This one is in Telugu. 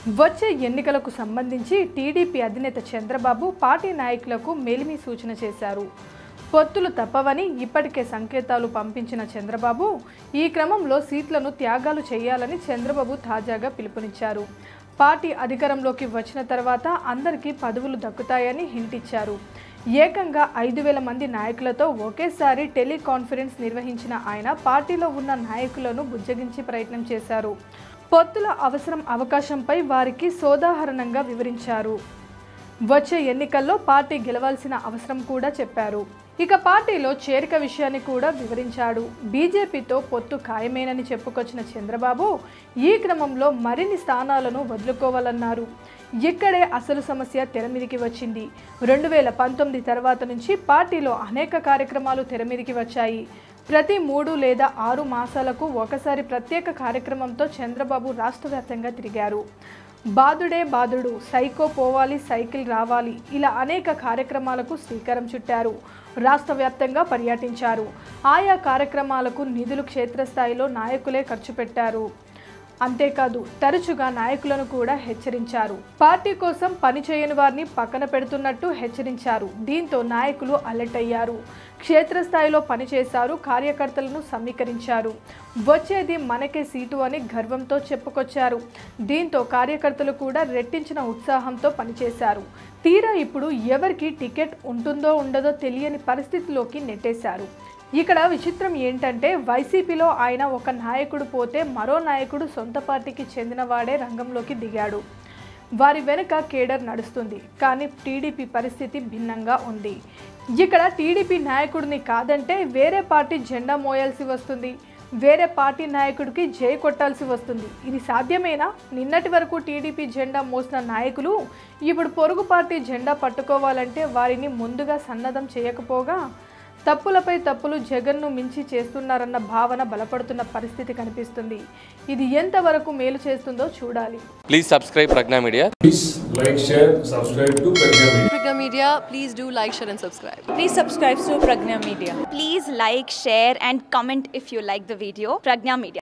వచ్చే ఎన్నికలకు సంబంధించి టీడీపీ అధినేత చంద్రబాబు పార్టీ నాయకులకు మేలిమి సూచన చేశారు. పొత్తులు తప్పవని ఇప్పటికే సంకేతాలు పంపించిన చంద్రబాబు ఈ క్రమంలో సీట్లను త్యాగాలు చేయాలని చంద్రబాబు తాజాగా పిలుపునిచ్చారు. పార్టీ అధికారంలోకి వచ్చిన తర్వాత అందరికీ పదవులు దక్కుతాయని హింట్ ఇచ్చారు. ఏకంగా 5,000 మంది నాయకులతో ఒకేసారి టెలికాన్ఫరెన్స్ నిర్వహించిన ఆయన పార్టీలో ఉన్న నాయకులను బుజ్జగించే ప్రయత్నం చేశారు. పొత్తుల అవకాశంపై వారికి సోదాహరణంగా వివరించారు. వచ్చే ఎన్నికల్లో పార్టీ గెలవాల్సిన అవసరం కూడా చెప్పారు. ఇక పార్టీలో చేరిక విషయాన్ని కూడా వివరించాడు. బీజేపీతో పొత్తు ఖాయమేనని చెప్పుకొచ్చిన చంద్రబాబు ఈ క్రమంలో మరిన్ని స్థానాలను వదులుకోవాలన్నారు. ఇక్కడే అసలు సమస్య తెరమీదికి వచ్చింది. 2019 తర్వాత నుంచి పార్టీలో అనేక కార్యక్రమాలు తెరమీదికి వచ్చాయి. ప్రతి 3 లేదా 6 మాసాలకు ఒకసారి ప్రత్యేక కార్యక్రమంతో చంద్రబాబు రాష్ట్ర వ్యాప్తంగా తిరిగారు. బాదుడే బాదుడు, సైకో పోవాలి సైకిల్ రావాలి, ఇలా అనేక కార్యక్రమాలకు శ్రీకారం చుట్టారు. రాష్ట్ర వ్యాప్తంగా పర్యటించారు. ఆయా కార్యక్రమాలకు నిధులు క్షేత్రస్థాయిలో నాయకులే ఖర్చు పెట్టారు. అంతేకాదు తరచుగా నాయకులను కూడా హెచ్చరించారు. పార్టీ కోసం పనిచేయని వారిని పక్కన పెడుతున్నట్టు హెచ్చరించారు. దీంతో నాయకులు అలర్ట్ అయ్యారు. క్షేత్రస్థాయిలో పనిచేశారు. కార్యకర్తలను సమీకరించారు. వచ్చేది మనకే సీటు అని గర్వంతో చెప్పుకొచ్చారు. దీంతో కార్యకర్తలు కూడా రెట్టించిన ఉత్సాహంతో పనిచేశారు. తీరా ఇప్పుడు ఎవరికి టికెట్ ఉంటుందో ఉండదో తెలియని పరిస్థితిలోకి నెట్టేశారు. ఇక్కడ విచిత్రం ఏంటంటే వైసీపీలో ఆయన ఒక నాయకుడు పోతే మరో నాయకుడు సొంత పార్టీకి చెందిన వాడే రంగంలోకి దిగాడు. వారి వెనుక కేడర్ నడుస్తుంది. కానీ టీడీపీ పరిస్థితి భిన్నంగా ఉంది. ఇక్కడ టీడీపీ నాయకుడిని కాదంటే వేరే పార్టీ జెండా మోయాల్సి వస్తుంది. వేరే పార్టీ నాయకుడికి జై కొట్టాల్సి వస్తుంది. ఇది సాధ్యమేనా? నిన్నటి వరకు టీడీపీ జెండా మోసిన నాయకులు ఇప్పుడు పొరుగు పార్టీ జెండా పట్టుకోవాలంటే వారిని ముందుగా సన్నద్ధం చేయకపోగా తప్పులపై తప్పులు జగన్ను మించి చేస్తున్నారన్న భావన బలపడుతున్న పరిస్థితి కనిపిస్తుంది. ఇది ఎంతవరకు మేలు చేస్తుందో చూడాలి. Please subscribe Prajna media. Please like, share, subscribe to Pragna Media. Pragna Media, please do like, share and subscribe. Please subscribe to Pragna Media. Please like, share and comment if you like the video. Pragna Media.